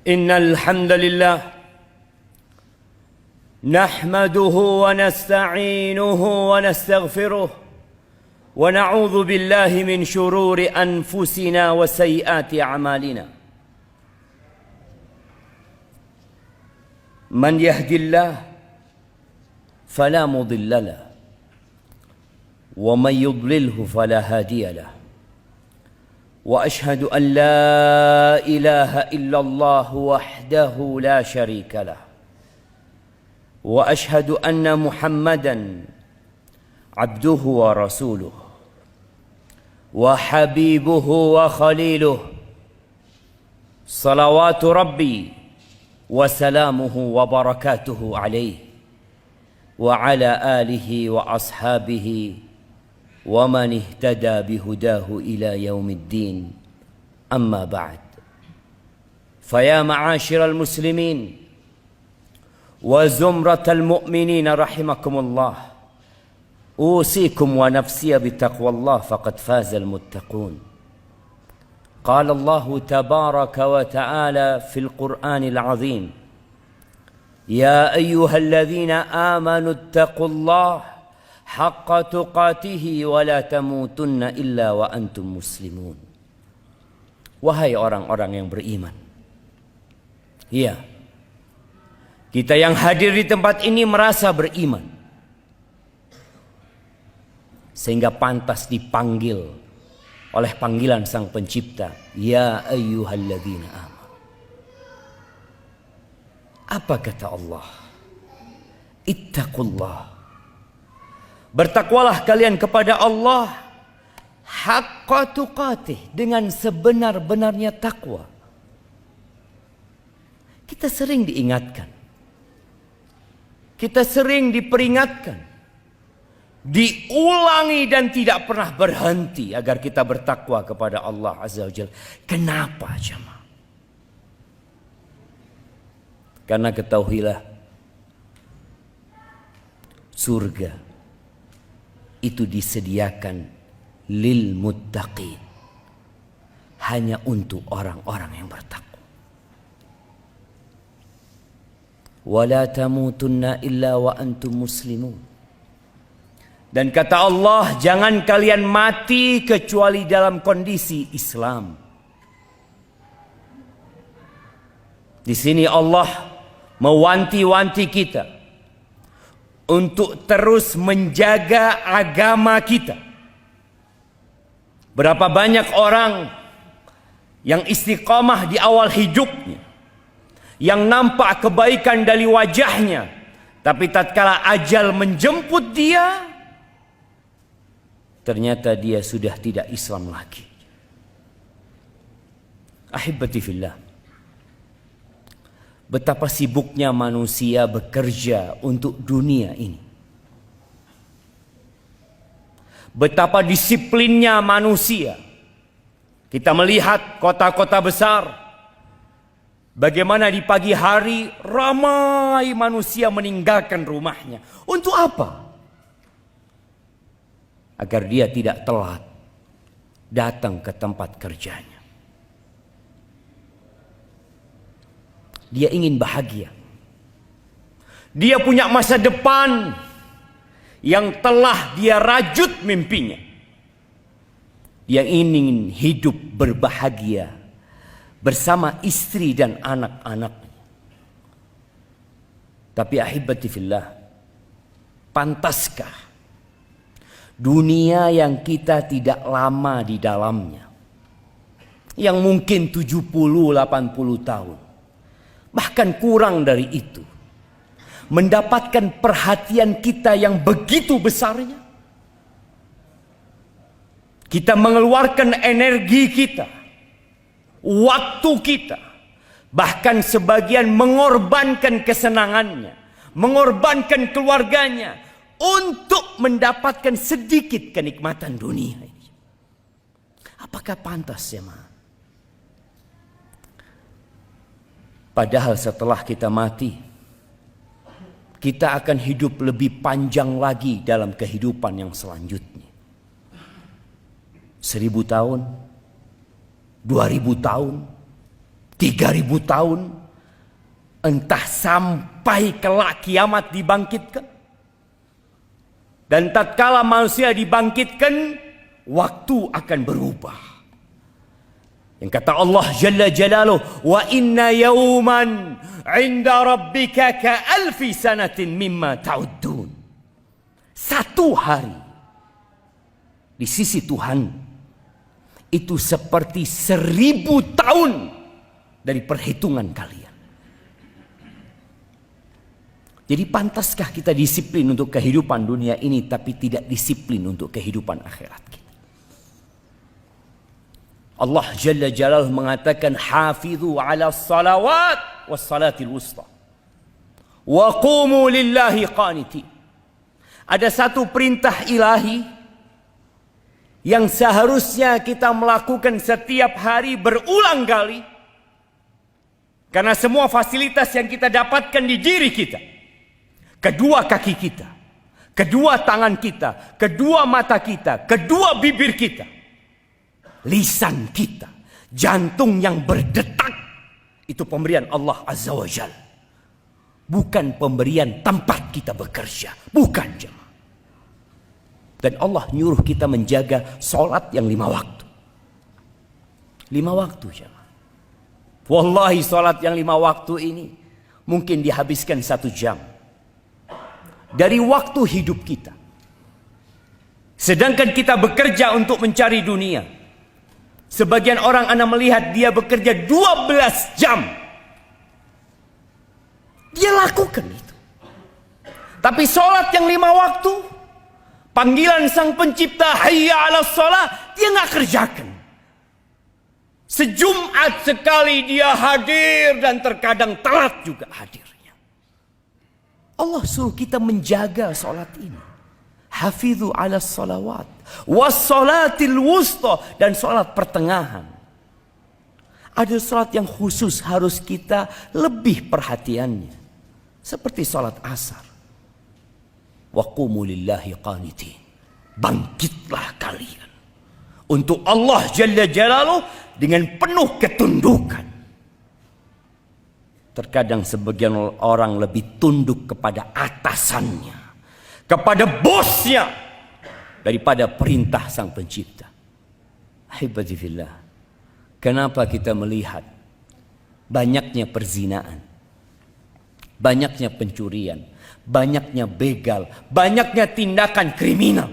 إن الحمد لله نحمده ونستعينه ونستغفره ونعوذ بالله من شرور أنفسنا وسيئات أعمالنا. من يهد الله فلا مضل له ومن يضلله فلا هادي له. وأشهد أن لا إله إلا الله وحده لا شريك له. وأشهد أن محمدا عبده ورسوله وحبيبه وخليله صلوات ربي وسلامه وبركاته عليه وعلى آله وأصحابه ومن اهتدى بهداه إلى يوم الدين. أما بعد، فيا معاشر المسلمين وزمرة المؤمنين رحمكم الله، أوصيكم ونفسي بتقوى الله فقد فاز المتقون. قال الله تبارك وتعالى في القرآن العظيم: يا أيها الذين آمنوا اتقوا الله حق تقاته ولا تموتن إلا وأنتم مسلمون. Wahai orang-orang yang beriman, ya, kita yang hadir di tempat ini merasa beriman, sehingga pantas dipanggil oleh panggilan Sang Pencipta, ya ayyuhalladzina amanu. Apa kata Allah? Ittaqullah. Bertakwalah kalian kepada Allah haqqa tuqatih, dengan sebenar-benarnya takwa. Kita sering diingatkan, kita sering diperingatkan, diulangi dan tidak pernah berhenti agar kita bertakwa kepada Allah Azza wa Jalla. Kenapa jemaah? Karena ketahuilah, surga itu disediakan lil muttaqin, hanya untuk orang-orang yang bertakwa. Wala tamutunna illa wa antum muslimun. Dan kata Allah, jangan kalian mati kecuali dalam kondisi Islam. Di sini Allah mewanti-wanti kita untuk terus menjaga agama kita. Berapa banyak orang yang istiqamah di awal hidupnya, yang nampak kebaikan dari wajahnya, tapi tatkala ajal menjemput dia, ternyata dia sudah tidak Islam lagi. Ahibati fillah, betapa sibuknya manusia bekerja untuk dunia ini. Betapa disiplinnya manusia. Kita melihat kota-kota besar, bagaimana di pagi hari ramai manusia meninggalkan rumahnya. Untuk apa? Agar dia tidak telat datang ke tempat kerjanya. Dia ingin bahagia. Dia punya masa depan yang telah dia rajut mimpinya. Dia ingin hidup berbahagia bersama istri dan anak-anaknya. Tapi ahibati fillah, pantaskah dunia yang kita tidak lama di dalamnya, yang mungkin 70-80 tahun, bahkan kurang dari itu, mendapatkan perhatian kita yang begitu besarnya? Kita mengeluarkan energi kita, waktu kita, bahkan sebagian mengorbankan kesenangannya, mengorbankan keluarganya untuk mendapatkan sedikit kenikmatan dunia ini. Apakah pantas ya, Ma? Padahal setelah kita mati, kita akan hidup lebih panjang lagi dalam kehidupan yang selanjutnya. 1000 tahun, 2000 tahun, 3.000 tahun, entah sampai kelak kiamat dibangkitkan. Dan tatkala manusia dibangkitkan, waktu akan berubah. Yang kata Allah Jalla Jalaluh, wa inna yawman 'inda rabbika ka alfi sanatin mimma ta'uddun. Satu hari di sisi Tuhan itu seperti 1000 tahun dari perhitungan kalian. Jadi pantaskah kita disiplin untuk kehidupan dunia ini tapi tidak disiplin untuk kehidupan akhirat kita? Allah Jalla Jalaluhu mengatakan, hafizu ala salawat was salatil wusta wa qumu lillahi qanitin. Ada satu perintah ilahi yang seharusnya kita melakukan setiap hari berulang kali. Karena semua fasilitas yang kita dapatkan di diri kita, kedua kaki kita, kedua tangan kita, kedua mata kita, kedua bibir kita, lisan kita, jantung yang berdetak, itu pemberian Allah Azza wa Jalla. Bukan pemberian tempat kita bekerja, bukan jemaah. Dan Allah nyuruh kita menjaga sholat yang 5 waktu. 5 waktu jemaah. Wallahi sholat yang 5 waktu ini mungkin dihabiskan 1 jam dari waktu hidup kita. Sedangkan kita bekerja untuk mencari dunia. Sebagian orang Anda melihat dia bekerja 12 jam. Dia lakukan itu. Tapi sholat yang 5 waktu, panggilan sang pencipta, hayya ala sholat, dia nggak kerjakan. Sejumat sekali dia hadir dan terkadang telat juga hadirnya. Allah suruh kita menjaga sholat ini. Hafidhu ala salawat wassalatil wusta, dan sholat pertengahan. Ada sholat yang khusus harus kita lebih perhatiannya, seperti sholat asar. Wa qumu lillahi qanitin. Bangkitlah kalian untuk Allah Jalla Jalaluhu dengan penuh ketundukan. Terkadang sebagian orang lebih tunduk kepada atasannya, kepada bosnya, daripada perintah sang pencipta. Ahibati fillah, kenapa kita melihat banyaknya perzinaan, banyaknya pencurian, banyaknya begal, banyaknya tindakan kriminal?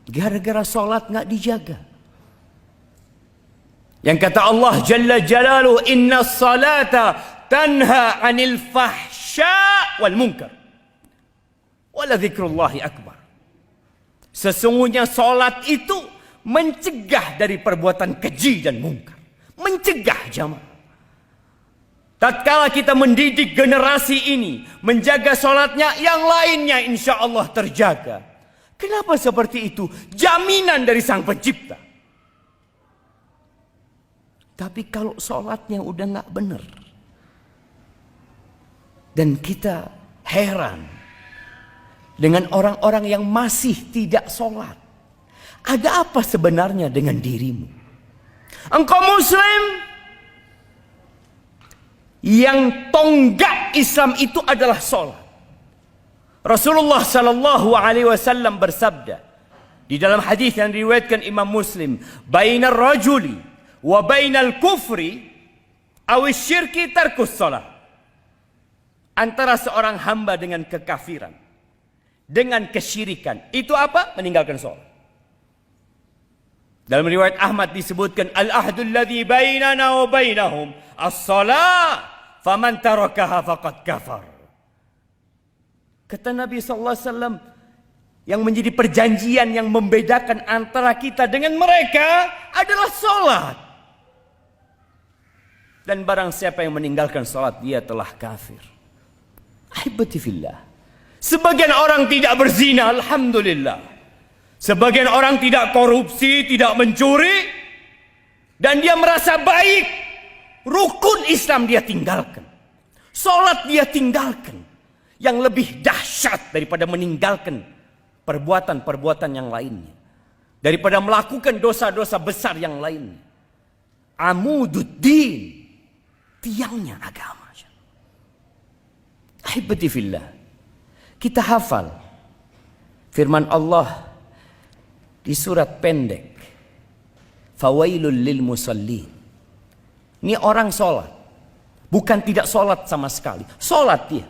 Gara-gara sholat nggak dijaga. Yang kata Allah Jalla Jalaluhu, inna salata tanha anil fahsya wal munkar wala dzikrullahi akbar. Sesungguhnya salat itu mencegah dari perbuatan keji dan mungkar. Mencegah jamaah. Tatkala kita mendidik generasi ini menjaga salatnya, yang lainnya insya Allah terjaga. Kenapa seperti itu? Jaminan dari sang pencipta. Tapi kalau salatnya udah nggak benar, dan kita heran dengan orang-orang yang masih tidak sholat. Ada apa sebenarnya dengan dirimu? Engkau muslim yang tonggak Islam itu adalah sholat. Rasulullah Sallallahu Alaihi Wasallam bersabda di dalam hadis yang diriwayatkan Imam Muslim, bainar rajuli wa bainal kufri awis syirki tarkus sholat. Antara seorang hamba dengan kekafiran, dengan kesyirikan, itu apa? Meninggalkan sholat. Dalam riwayat Ahmad disebutkan, al-ahdul ladzi bainana wa bainahum as-salah, faman tarakaha faqad kafar. Kata Nabi SAW, yang menjadi perjanjian yang membedakan antara kita dengan mereka adalah sholat. Dan barang siapa yang meninggalkan sholat, dia telah kafir. Ahibati fillah. Sebagian orang tidak berzina, alhamdulillah. Sebagian orang tidak korupsi, tidak mencuri, dan dia merasa baik. Rukun Islam dia tinggalkan, sholat dia tinggalkan. Yang lebih dahsyat daripada meninggalkan perbuatan-perbuatan yang lainnya, daripada melakukan dosa-dosa besar yang lainnya, amududdin, tiangnya agama. Ahibati fillah, kita hafal firman Allah di surat pendek, fawailul lil musallin. Ini orang sholat, bukan tidak sholat sama sekali. Sholat dia,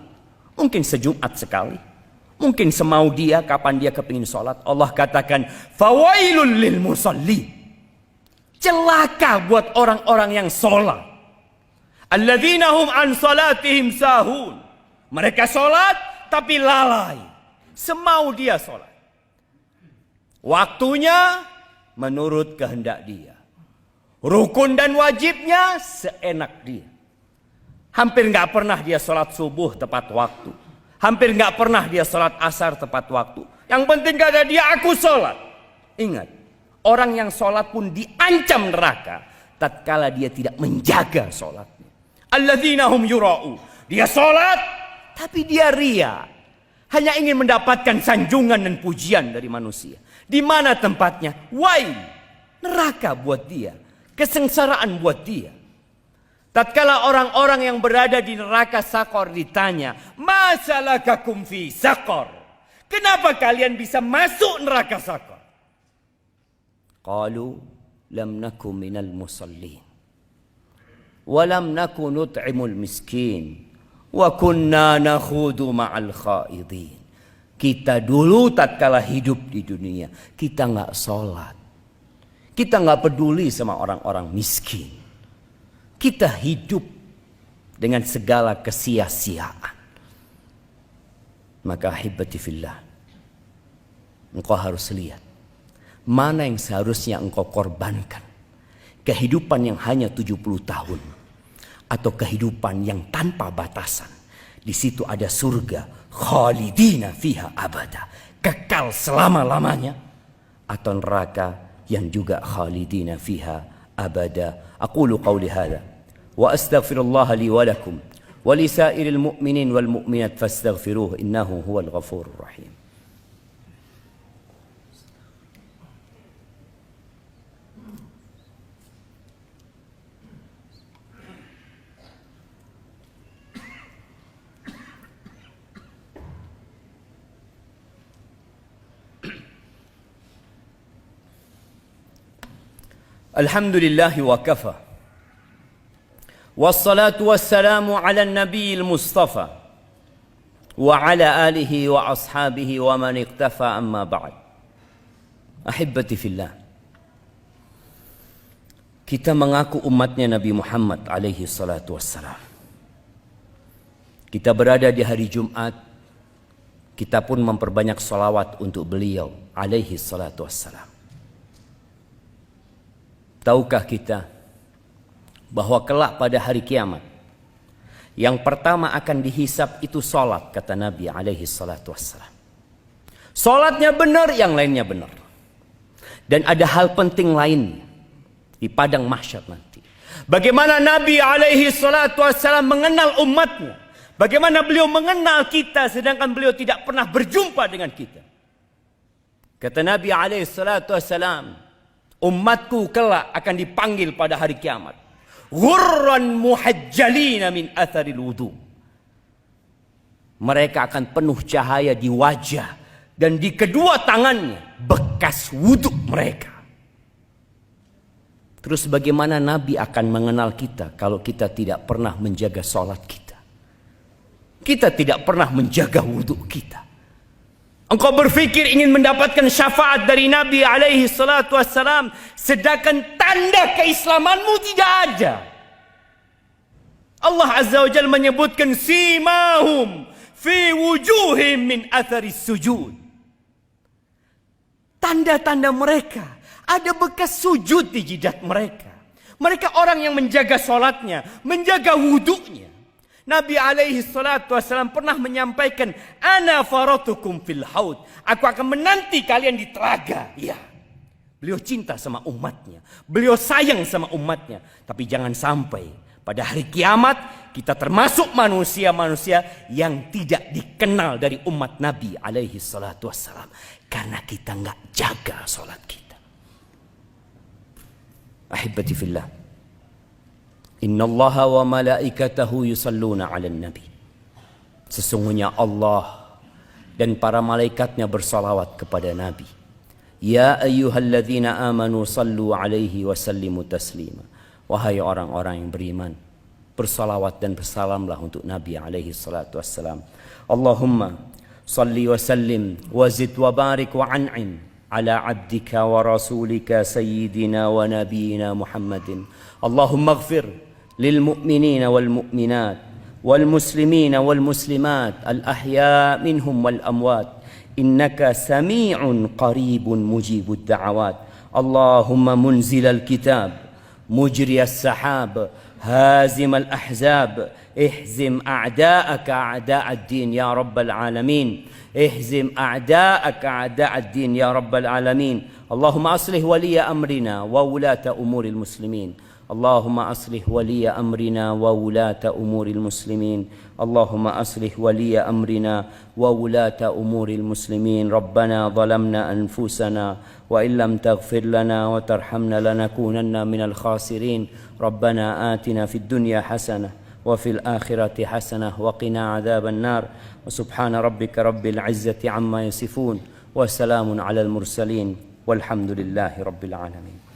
mungkin sejumat sekali, mungkin semau dia, kapan dia kepingin sholat. Allah katakan, fawailul lil musallin. Celaka buat orang-orang yang sholat. Alladzina hum an salatihim sahun. Mereka sholat tapi lalai. Semau dia sholat. Waktunya menurut kehendak dia. Rukun dan wajibnya seenak dia. Hampir nggak pernah dia sholat subuh tepat waktu. Hampir nggak pernah dia sholat asar tepat waktu. Yang penting kata dia, aku sholat. Ingat, orang yang sholat pun diancam neraka tatkala dia tidak menjaga sholatnya. Alladzina hum yura'u. Dia sholat tapi dia ria. Hanya ingin mendapatkan sanjungan dan pujian dari manusia. Di mana tempatnya? Wail. Neraka buat dia. Kesengsaraan buat dia. Tatkala orang-orang yang berada di neraka sakor ditanya, masalakakum fi sakor? Kenapa kalian bisa masuk neraka sakor? Qalu lam naku minal musallin. Walam naku nut'imul miskin. Wa kunna nakhudu ma'al khaidin. Kita dulu tatkala hidup di dunia, kita nggak sholat. Kita nggak peduli sama orang-orang miskin. Kita hidup dengan segala kesia-siaan. Maka ahibati fillah, engkau harus lihat mana yang seharusnya engkau korbankan. Kehidupan yang hanya 70 tahun atau kehidupan yang tanpa batasan. Di situ ada surga, khalidina fiha abada, kekal selama-lamanya, atau neraka yang juga khalidina fiha abada. Aqulu qawli hadha wa astaghfirullah li wa lakum wa li sa'iril mu'minin wal mu'minat fastaghfiruhu innahu huwal ghafurur rahim. Alhamdulillahi wa kafa. Wassalatu wassalamu ala nabiyil mustafa wa ala alihi wa ashabihi wa man iqtafa amma ba'd. Ahibbati fillah, kita mengaku umatnya Nabi Muhammad alaihi salatu wassalam. Kita berada di hari Jumat, kita pun memperbanyak salawat untuk beliau alaihi salatu wassalam. Tahukah kita bahwa kelak pada hari kiamat yang pertama akan dihisap itu salat, kata Nabi alaihi salatu wassalam. Salatnya benar, yang lainnya benar. Dan ada hal penting lain di padang mahsyar nanti. Bagaimana Nabi alaihi salatu wassalam mengenal umatnya. Bagaimana beliau mengenal kita sedangkan beliau tidak pernah berjumpa dengan kita. Kata Nabi alaihi salatu wassalam, umatku kelak akan dipanggil pada hari kiamat. Ghurran muhajjalina min atharil wudu. Mereka akan penuh cahaya di wajah dan di kedua tangannya bekas wudhu mereka. Terus bagaimana Nabi akan mengenal kita kalau kita tidak pernah menjaga sholat kita? Kita tidak pernah menjaga wudhu kita. Engkau berfikir ingin mendapatkan syafaat dari Nabi alaihi salatu wassalam, sedangkan tanda keislamanmu tidak ada. Allah azza wa jalla menyebutkan simahum fi wujuhim min athari sujud. Tanda-tanda mereka, ada bekas sujud di jidat mereka. Mereka orang yang menjaga sholatnya, menjaga wudhunya. Nabi alaihi salatu wassalam pernah menyampaikan, ana faratukum fil haud. Aku akan menanti kalian di telaga. Ya. Beliau cinta sama umatnya. Beliau sayang sama umatnya. Tapi jangan sampai pada hari kiamat kita termasuk manusia-manusia yang tidak dikenal dari umat Nabi alaihi salatu wassalam. Karena kita nggak jaga sholat kita. Ahibati fillah. Innallaha wa malaikatahu yusalluna 'alan nabi. Sesungguhnya Allah dan para malaikatnya bersalawat kepada Nabi. Ya ayyuhalladzina amanu sallu 'alaihi wa sallimu taslima. Wahai orang-orang yang beriman, bersalawat dan bersalamlah untuk Nabi alaihi salatu wassalam. Allahumma salli wa sallim wa zid wa barik wa an'im ala abdika wa rasulika sayyidina wa nabiyina Muhammadin. Allahumma ighfir lil mu'minina wal mu'minat wal muslimina wal muslimat al ahya minhum wal amwat innaka sami'un qaribun mujibud da'awat. Allahumma munzilal kitab مجري السحاب هازم الأحزاب اهزم أعداءك أعداء الدين يا رب العالمين اهزم أعداءك أعداء الدين يا رب العالمين. اللهم أصلح ولي أمرنا وولاة أمور المسلمين. اللهم أصلح ولي أمرنا وولاة أمور المسلمين. اللهم أصلح ولي أمرنا وولاة أمور المسلمين. ربنا ظلمنا أنفسنا وإن لم تغفر لنا وترحمنا لنكونن من الخاسرين. ربنا آتنا في الدنيا حسنة وفي الآخرة حسنة وقنا عذاب النار. وسبحان ربك رب العزة عما يصفون وسلام على المرسلين والحمد لله رب العالمين.